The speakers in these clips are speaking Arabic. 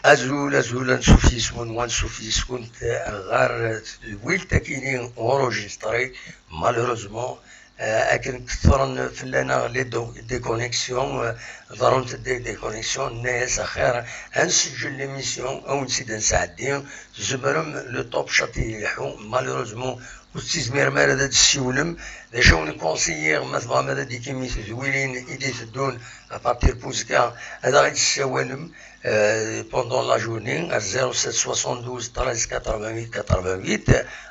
أزول نشوف يسكن ونشوف يسكن غير ويلتا كاينين اونجستري مالوروزمون لكن كثرا في لنا لي ديكونيكسيون ضرورة ديكونيكسيون ناس خير نسجل ليميسيون او نسيد نساعدين زمرم لو توب شاتي يحو مالوروزمون وستيزمير مالا داد السيولم دا شون كونسيير مثلا مالا دي كيمي زويلين ايدي تدون ابارتير بوزكا هذا غير السوالم pendant la journée à 07 72 13 88 88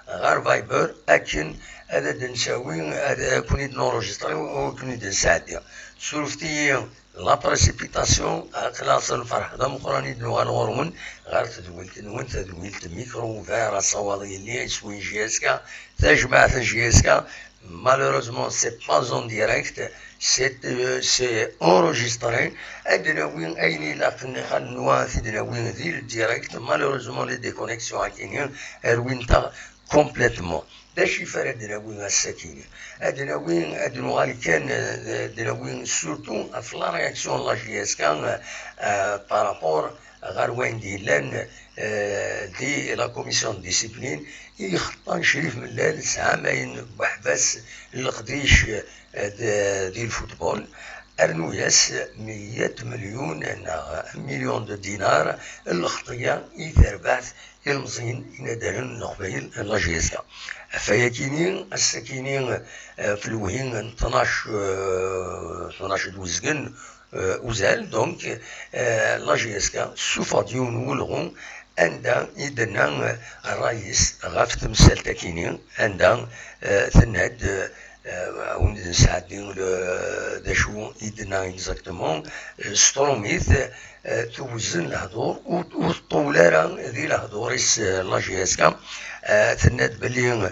غير فايبر اكن هذا نساوي هذا كوني نورجستري وكوني نساعد سولفتي لا بريسيبيتاسيون خلاص الفرح هذا مقراني دنو الهرمون غير تدويلت ميكرو فيرا صوالي اللي يسوي جيسكا تجمع جيسكا malheureusement c'est pas en direct c'est enregistré أدناوين أيني لكن خلنوا في دناوين ذي الديريكت malheureusement les déconnexions أكينين أروين تا complètement داش يفرق دناوين السكينة أدنو غالي كان دناوين surtout في la réaction la JS كان par rapport غير وين دي لان دي لا كوميسيون ديسيبلين يخطان شريف ملال سامين بحبس القديش دي الفوتبول ارنوياس 100 مليون دو دينار الخطيه يتربعث المزين يندرن نقبيل لاجيسكا فيكينين السكينين في الوهين 12 دوزقن وزال دونك لاجيسكا سوف ديون ولغون عندها يدنا الرئيس غاف تمثال تاكينين عندها ثناد ونساعدين داشو يدنا اكزاكتومون ستروميث توزن الهدور وطولارا ذي الهدوريس لاجيسكا ثناد بلي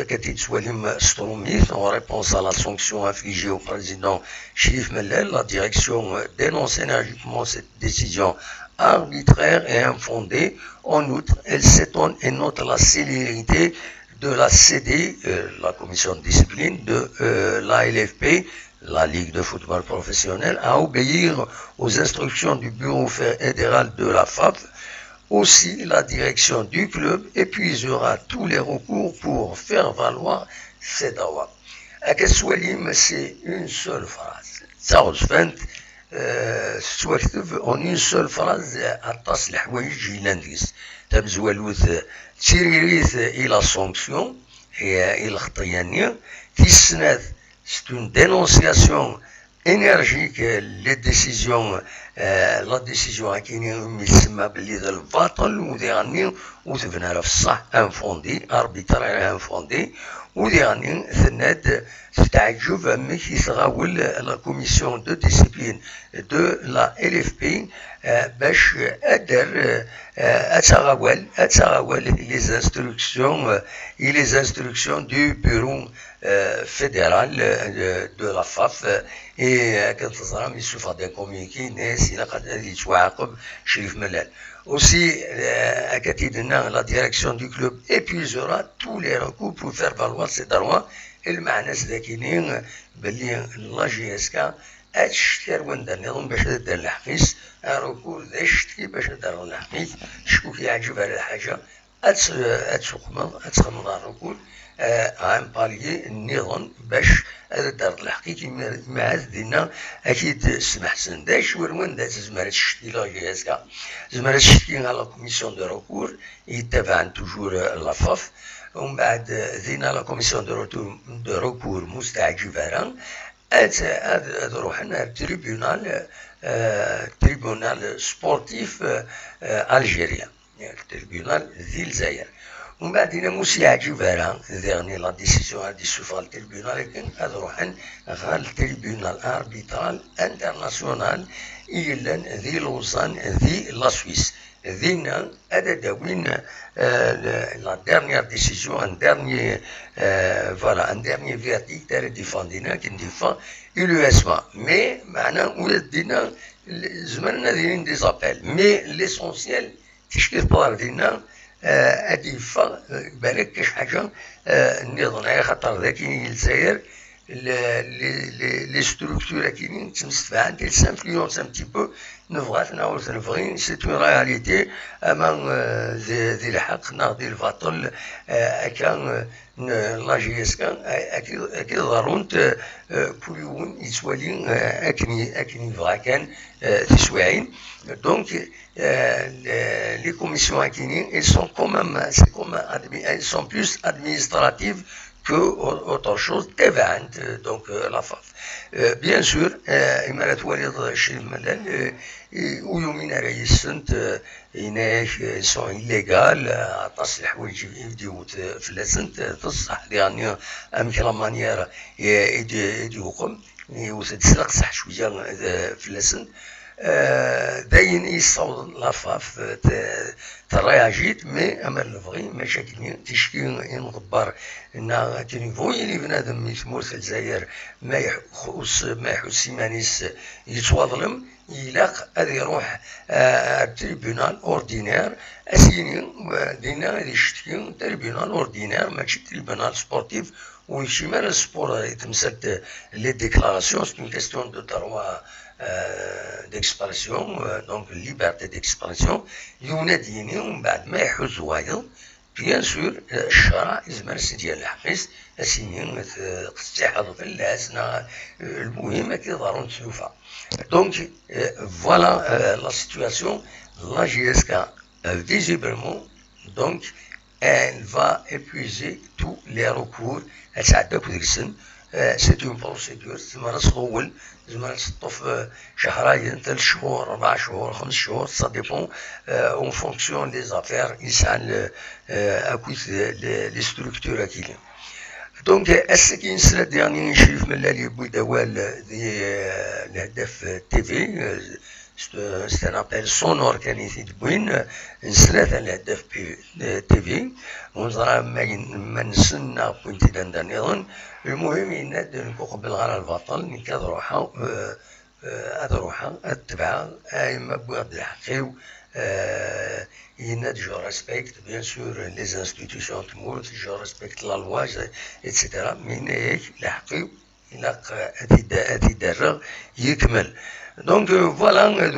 كتيت سواليم ستروميث en réponse à la sanction infligée au président Chérif Mellel, la direction dénonce énergiquement cette décision arbitraire et infondée. En outre, elle s'étonne et note la célérité de la CD, la commission de discipline de la LFP, la Ligue de football professionnel, à obéir aux instructions du bureau fédéral de la FAF. Aussi, la direction du club épuisera tous les recours pour faire valoir ses droits. Akaswalim, c'est une seule phrase. en une seule phrase عطاس الحوايج يلانديس تمزوالوث تيريريث الى سانكسيون هي الى الخطيانيه تيسناث c'est une dénonciation énergique les décisions la décision كاين يسمى باللي ذا الباطل وديعني وثبنا في الصح انفوندي اربيترير انفوندي وديعني ثناد تعجب مش يتغاول لا كوميسيون دو ديسيبلين دو لا LFP باش ادر اتغاول les instructions du bureau fédéral de la FAF et كانت تظهر يشوف هذا كوميكي ناس الى قد يتواعقب شريف ملال. Aussi, la direction du club épuisera tous les recours pour faire valoir ses droits. المعنى سداكينين باللي لا جي اس كا اتشتر وندر نظام باش دار الحقيس ركور ذاشتكي باش دار الحقيس شكون كيعجب على الحاجه اتسخمض الركور عن بالي النظام باش دار الحقيق مع دينا اكيد سمح سنداش وين دات زمرت الشتي لا جي اس كا زمرت الشتي على كوميسيون دو ركور يتبعن توجور لافاف ومن بعد ذينا لا كوميسيون دو ركور مستعجبه روحنا تريبيونال سبورتيف الجيريا التريبيونال ذي الجزائر ومن بعد هنا مستعجبه ديرني لا ديسيسيون هادي سوفا التريبيونال لكن روحنا غير التريبيونال اربيترال انترناسيونال إلا ذي لوزان ذي لا سويس ذينا هذا داوين la dernière décision, un dernier verdict تاع ديفاندينا كي نديفا اليوسما مي معنا ولدينا زماننا دايرين دي زابيل مي ليسونسيال تشكيل الطوار ديالنا أديفا بالك كاش حاجة نظن خاطر ذاك الجزائر les structures qui elles s'influencent un petit peu c'est une réalité ذي الحق ذي الباطل كان لا جي اس كان اكيد ضرورت كل يوم يتولي اكني بغا كان تسواعين دونك les commissions acquinies elles sont quand même elles sont plus administratives que autre chose تبعت donc la FAF bien sûr إما تواليض الشريف ملال ويومين راهي السنت هناك سون إليغال عطاس الحوايج يبديو في السنت تصح يعني أمكلا مانيير يديوكم وتتسرق صح شوية في السنت داين يصوت لافاف تراجيت مي اما الفغي مشاكل تشكي ينغبر ان كنيفو اللي بنادم يتموت في الجزائر ما يحوس سيمانيس يتواظلم يلاق غادي يروح تريبيونال اوردينير اسيني دينا غادي يشتكي تريبيونال اوردينير ماشي تريبيونال سبورتيف ويمشي مال السبور يتمثل لي ديكلاراسيون سي اون كيستيون دو دروا d'expression, donc liberté d'expression, يناديني ومن بعد ما يحوز وايض بيان سور الشرع يزمرس ديال الحقيس اسيني تستحض في اللاسنا المهم كي ضروري تشوفها دونك فوالا لا سيتواسيون لا جي اس كا visiblement donc elle va épuiser tous les recours تسعدك وديك السن c'est une procédure تمارس طول تمارس تطف شهرين 3 شهور 4 شهور 5 شهور ça dépend en fonction des affaires يسعى اكويت les structures كاين دونك السكين سنة يعني نشرف من اللي بودوال الهدف تي في c'est un appel sonore كان يتبوين نسلة الهدف تي في ونظرا ما نسنا بوينتي دان نظن المهم يناد نكوخ بالغرا البطل نكاد روحا روحا اتبعها ايما بوغد الحقيو يناد جو ريسبكت بيان سور لي انستيتيوشن تموت جو ريسبكت لا لوا اتسيتيرا مين هيك الحقيو الى اتي درغ يكمل Donc voilà, un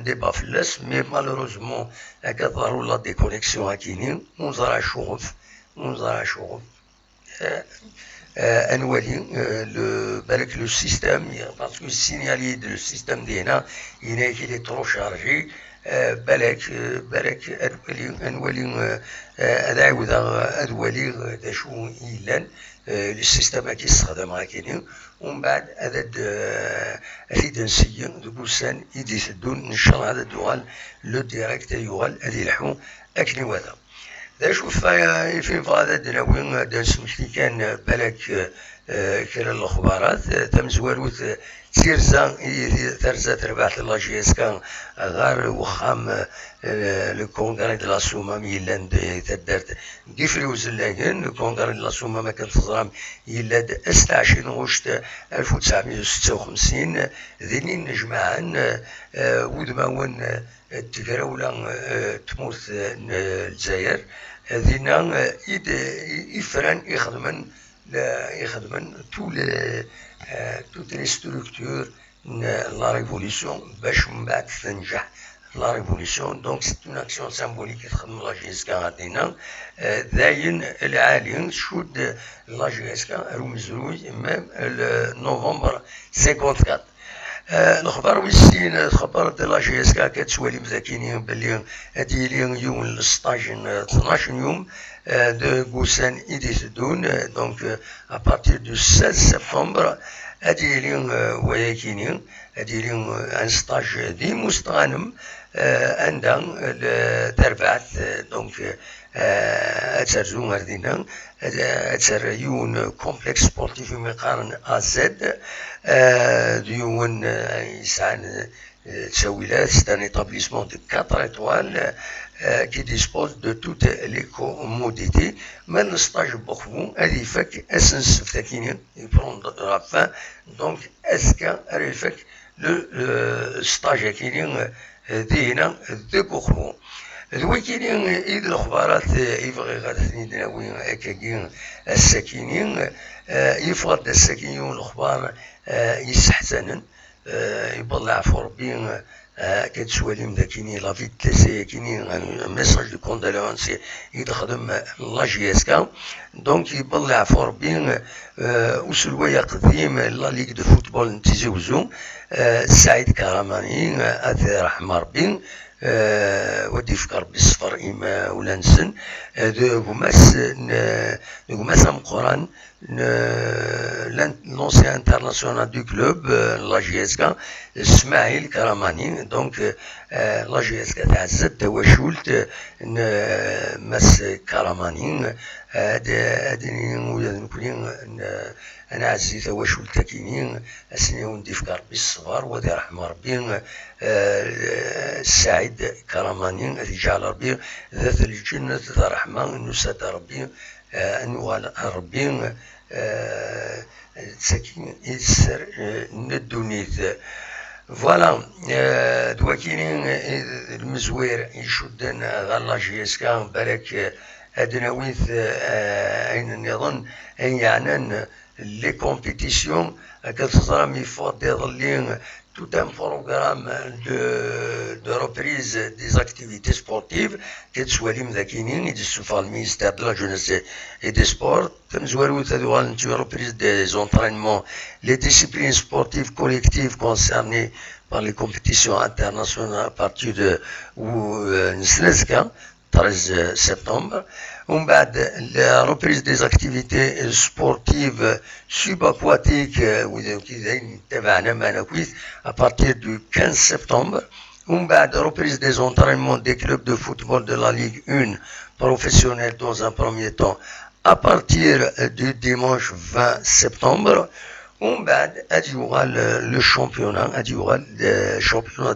débat flash, mais malheureusement, à la déconnexion à Kini, on a le système, parce que le signalier du système DNA, il est trop chargé. بالك انولي ادعو ادولي داشو يلان السيستم كي يستخدم كاين ومن بعد اريد نسيي بوسان يدي تدون نشر هذا الدوال لو ديريكت يوال هذه الحو اكني وهذا داشو في هذا دراوي داس مشكل كان بالك كاين الاخبارات تم زواروت ترزا تربعت لا جي اس كان غار وخام لو كونغري دو لا سومام يلان تدارت كيف الوزلاكن لو كونغري دو لا سومام ما كانت تزرام يلاد 26 غشت 1956 ذينين نجمعان ودماون التكراولا تموت الجزائر ذينا يفران يخدمن toutes les structures la révolution باش من بعد تنجح la révolution donc c'est une action symbolique تخدم لا جي اس كا عندنا داين العالي شود لا جي اس كا رمزروي ميم نوفمبر 54 الخبر ويسين خبر ديال لا جي اس كا كتسوالي مذاكينين بلي هادي لي يوم السطاج 12 يوم de Goussan et des Doun, donc à partir du 16 septembre, à dire Wayakinin, à dire un stage d'Imoustranem, عندنا التربعات دونك اتسرزون هردينا اتسريون كومبلكس سبورتيف مقارن ازد ديون يسعن تساويلات c'est un établissement de 4 étoiles qui dispose de toutes les commodités mais le stage beaucoup هذه فك اسنس فتاكين يبرون fin donc est-ce que fait le stage كاين دينا ذكو الويكينين إذ الأخبارات يبغي غادي ناوي أكاكين الساكنين يفرض الساكنين الأخبار يستحسنن يبلع في ربي كتسوالي مذاكيني لا فيتاسي كيني ميساج دو كوندالونس يخدم لا جي اس كا دونك يبلع في ربي وسلوية قديم لا ليغ دو فوتبول نتيزي وزو سعيد كرماني أثير رحمة ربي ودي فكر بالصفر إما ولا نسن دو غماس مقران l'ancien international du club, la GSK, Smaïl Karamani, donc la GSK تعزت توشولت مس كرماني أنا عزيز توشولت كينين أسني وندي فكر بالصغار ودي رحمة ربي سعيد كرماني رجال ربي ذات الجنة ذات رحمة نسات ربي أنوال ربي تسكين يسر ندونيت فوالا دواكينين المزوير يشدن غالا جيسكا بالك أدناويث أين نظن أن يعنن لي كومبيتيسيون كتصرام يفضل لين tout un programme de reprise des activités sportives qui soit l'imdakinin et du ministère de la jeunesse et des sports. Une reprise des entraînements, les disciplines sportives collectives concernées par les compétitions internationales à partir de 13 septembre. La reprise des activités sportives subaquatiques à partir du 15 septembre. La reprise des entraînements des clubs de football de la Ligue 1 professionnelle dans un premier temps à partir du dimanche 20 septembre. Le championnat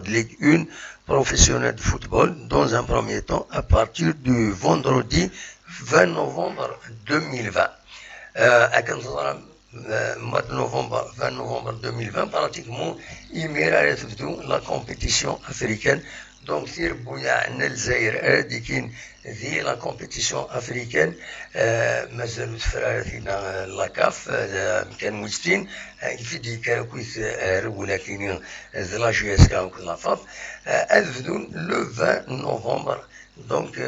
de Ligue 1 professionnel de football dans un premier temps à partir du vendredi 20 novembre 2020. Mois de novembre, 20 novembre 2020, pratiquement, il m'est la compétition africaine. Donc, la compétition africaine, مازالوا فينا لا كاف كان مجتين يفيد كاكويت ولكن لا جي اس كا وكل فاط أذن لو 20 نوفمبر دونك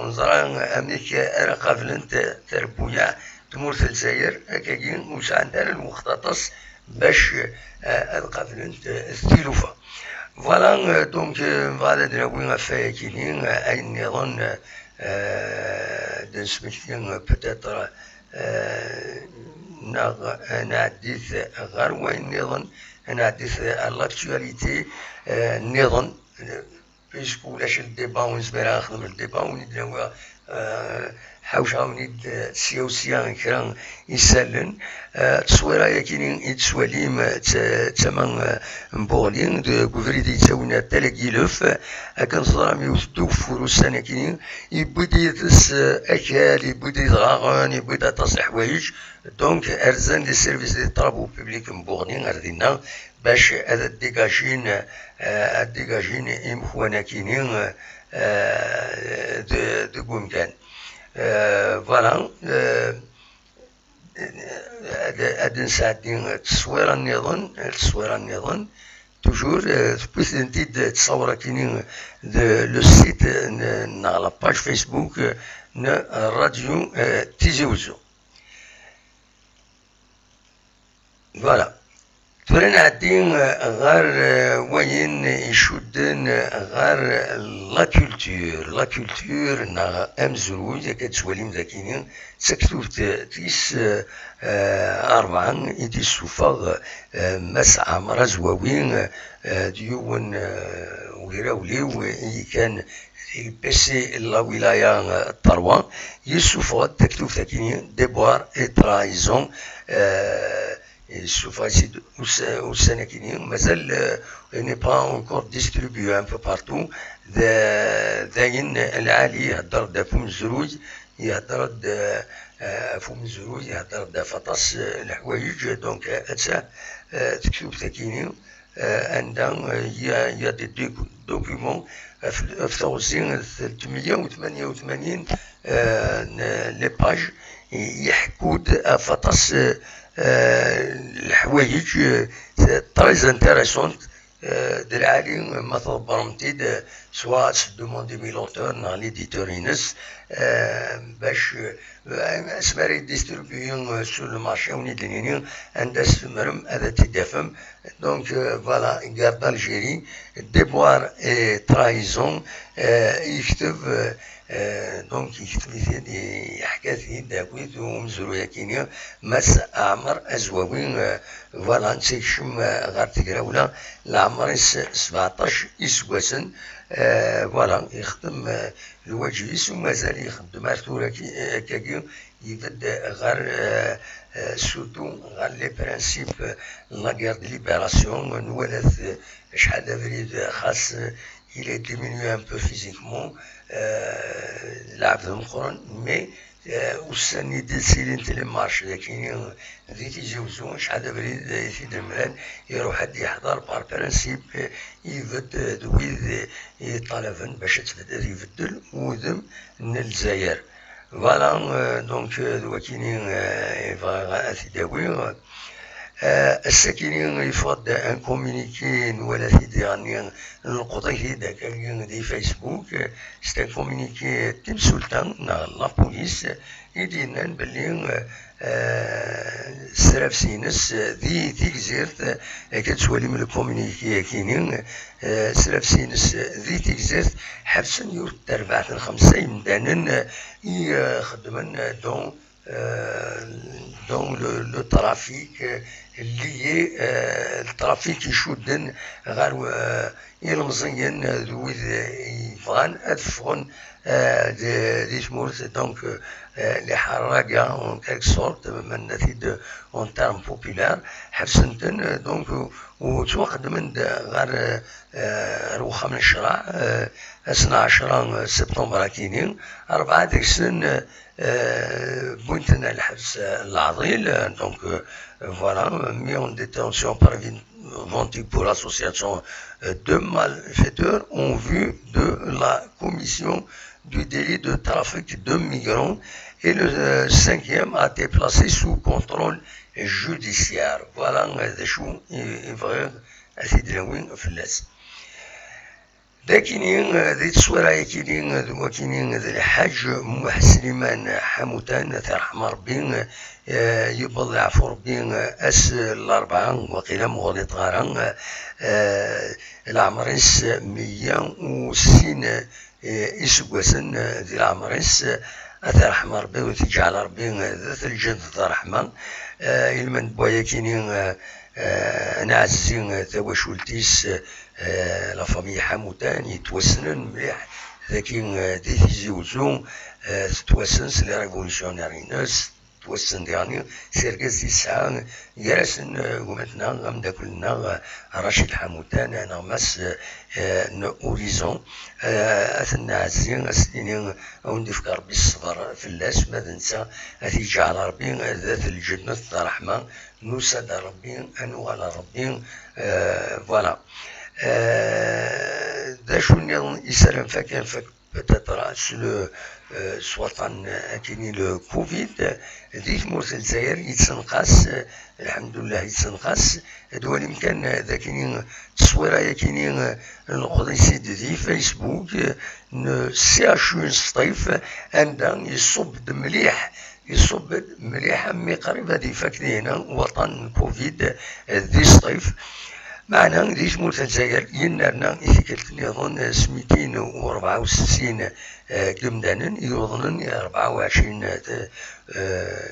نزران أمريكا قابلن تربويا تمورث الجزائر كاين واش عندنا المختص باش قابلن الثلوفة فوالا دونك فوالا دراوين فاكينين أي نظن دنسمكتين بتاتر نعديث غير وين نظن نعديث l'actualité نظن بيسكو لاش الديبا ونزبر نخدم الديبا ونديروا حوشا ونيد سياسيا كرا يسالن تصويرا يكينين يتسواليم تمن مبولين دو كوفريدي تساوينا تلاقيلوف كان صرام يوثدو فروسان كينين يبدي يدس اكال يبدي يتغاغن يبدي تصح حوايج دونك ارزان لي سيرفيس دي طرابو بوبليك مبورنين ردينا باش هذا ديجاجين امخوانا كينين دو بومكان فوالا هاد نساعدين التصوير النظام توجور بغيت ندير تصاور كاينين لو سيت نا لا باج فيسبوك نا راديو تيزي وزو فوالا تورين عدين غير وين يشدن غير لا كولتور نا امزروج كتسوالي مذاكينين سكتوفت تيس أربعة إدي السفاغ مسعى مرزواوين ديون ويراولي وكان البسي لا ولاية طروان يسوفا تكتوف تاكينين ديبوار اي ترايزون السوفاسي والسناكينين مازال n'est pas encore distribué un peu partout داين العالي يهدر دا فم الزروج يهدر دا فم الزروج يهدر دا فطاس الحوايج دونك اتسا تكتب تاكينين عندها يا دي الدوكيومون في توزيع 388 لي باج يحكود فطس الحوايج تريز انتريسونت دلعالي مثلا برمتيد سواء دوموندي ميلوتور نا ليديتور ينس باش اسماري ديستريبيون سو لو مارشي وني دنيني اندس مرم هذا تدفم دونك فوالا غارد الجيري ديبوار اي ترايزون يكتب دونك يكتب في حكاية داويد ومزرو ياكينيا مس أعمر أزواوين فوالا نسيكشم غار تقراولا العمر 17 إسواسن فوالا يخدم الواجبيس ومازال يخدم ارتورا كاكيو يبدا غار سورتو غار لي برانسيب لا غير دي ليبراسيون نولث شحال بريد خاص il est diminué un peu physiquement العبد مقرن مي وسني ديسيلين تلي مارش لكن ذي تيجوزون شحال بريد يفيد المران يروح حد يحضر بار برانسيب يفد دويد طلبا باش تبدا يبدل وذم من الجزائر فوالا دونك دوكيني ثداوي الساكنين يفضل ان كومونيكي ولا في القضيه داك دي فيسبوك سي ان كومونيكي تيم سلطان لا بوليس يدينا بلي سراف سينس ذي تيكزيرت كتسوالي من الكومونيكي كاينين سراف سينس ذي تيكزيرت حبسن يورد 4 5 يمدانن يخدمن دون لو ترافيك اللي الترافيك يشدن غير يلمزين ذويذ يبغان ادفغن دي تمورت دونك لي حراقة اون كالك سورت من نتيد اون تيرم بوبيلار حبسنتن دونك وتوقد من غير روخة من الشراع 12 سبتمبر كاينين 4 ديك السن بوينتنا الحبس العضيل دونك voilà mis en détention par vendu pour l'association de malfaiteurs en vue de la commission du délit de trafic de migrants et le 5e a été placé sous contrôle judiciaire. Voilà هذا شو يبغي أثيدلاوين في اللاس. لكن ذي التصويرة كاينين ذي الحاج محسلمان حموتان ترحم ربي يبض العفو ربي اس الأربعة وقيل مغلط غارا العمريس 160 إسواسن ذي العمريس أترحم ربي وتجعل ربي ذات الجنة الرحمة المن بويا كاينين نعزين تواشولتيس لا فامي حموتان يتوسنن مليح لكن دي تيزيوزو تتوسن لي ريفولوسيونيرينوس توسن يعني سيركز يسعى يرسن ومتنا غمداكلنا رشيد حموتان انا مس اوريزون اثنا عزين اسنين وندي في ربي الصبر في اللاس ما ننسى يجعل ربي ذات الجنة الرحمة نسد ربي انوال ربي فوالا دا شو يسلم فكان peut-être sur le سواطن كاينين لو كوفيد ذيك مورت الجزائر يتسنقاس الحمد لله يتسنقاس هادو الامكان هذا كاينين تصويره كاينين القضيسي دي فيسبوك سي اش يو سطيف عندها يصب مليح مي قريب هادي فاكدي هنا وطن كوفيد ذي سطيف معنا ليش مورت الجزائر ينرنا يثيكلتني يظن 264 قمدانا يظنن 24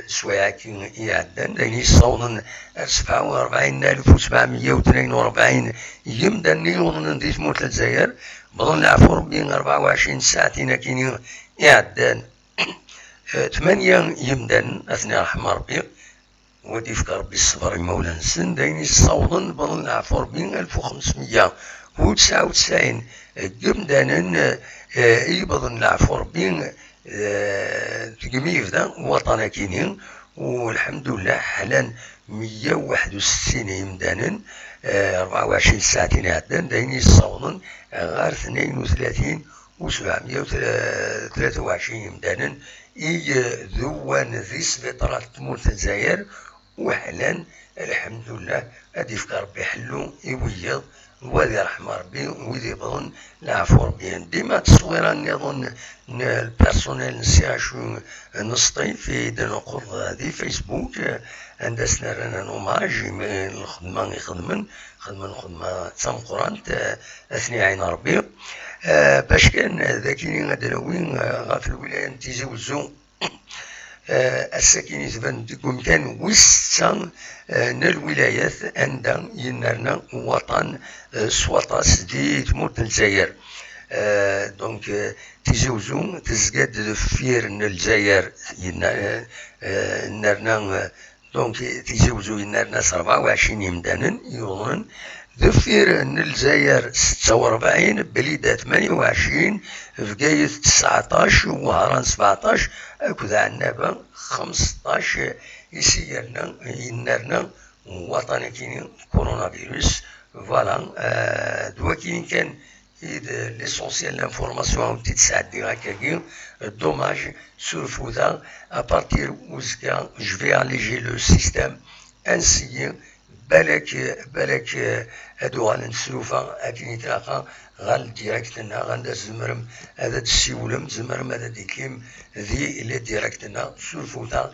سوايعكي يعدن لين يصوضن 47742 قمدانا يظنن ليش مورت الجزائر بظن العفو ربي 24 ساعتين كاينين يعدن 8 يمدان اثناء رحمة ربي ودي فكر ربي الصبر مولانا سن داين يصوضن بظن العفو ربي 1599 قمدانا يبظن العفو ربي تقميف ذا وطنا كاينين والحمد لله حاليا 161 يمدانا 24 ساعة عدن داين يصونا غير 32 و723 مدانا ذوان ذي سبيطرات تموت الجزائر وحلا الحمد لله هادي فكر ربي حلو يويض وذي رحمة ربي وذي يظن العفو ربي ديما تصويرا نظن البيرسونيل نسياشو نسطي في دنقض هذه فيسبوك عندنا رانا نوماج الخدمة يخدمن خدمة تسام قران اثني عين ربي باش كان ذاكيني غدراوين غاف الولاية تيزي وزو الساكنين تبان تكون كان وسط الولايات عندنا ينرنا وطن سواطاس دي تموت الجزائر دونك تيزوزو تزقاد فير الجزائر ينرنا دونك تيزوزو ينرنا 24 يمدانا يوضن ذفير ان الجزائر 46 بليدة 28 فقاية 19 وهران 17 اكو عنابة 15 يسيرنا ينرنا وطني كيني كورونا فيروس فوالا دوا كيني كان l'essentiel l'information تتساعدني هكاكي dommage surtout ça à partir où je vais alléger le système ainsi بالك هادو غنسلوفا اكي نتلاقى غال ديريكتنا غنداز زمرم هذا السيولم زمرم هذا ديكيم ذي لي ديريكتنا سلفوتا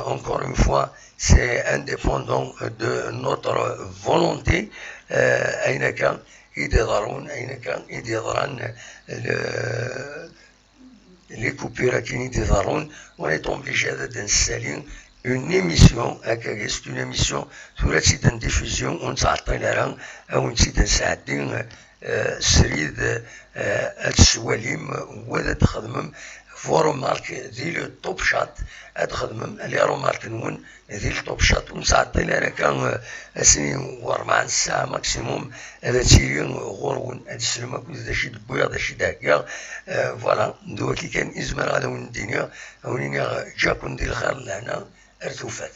encore une fois c'est indépendant de notre volonté اين كان يدارون اين كان يدارون les coupures qui يدارون on est obligé de نسالين une émission c'est une émission sur la site de diffusion on s'attend là ou une site ساعدين سريد السواليم وذا تخدمم فورمارك ذي التوب شات تخدمم اللي رومارك نون ذي التوب شات ونساعد لنا كان سنين و4 ساعة ماكسيموم هذا تيرين غورون هذا السلمة كوز داشي دبويا داشي داكيا فوالا دوا كي كان إزمر على ون الدنيا ونينيا جاكون ديال الخير لهنا ارتوفات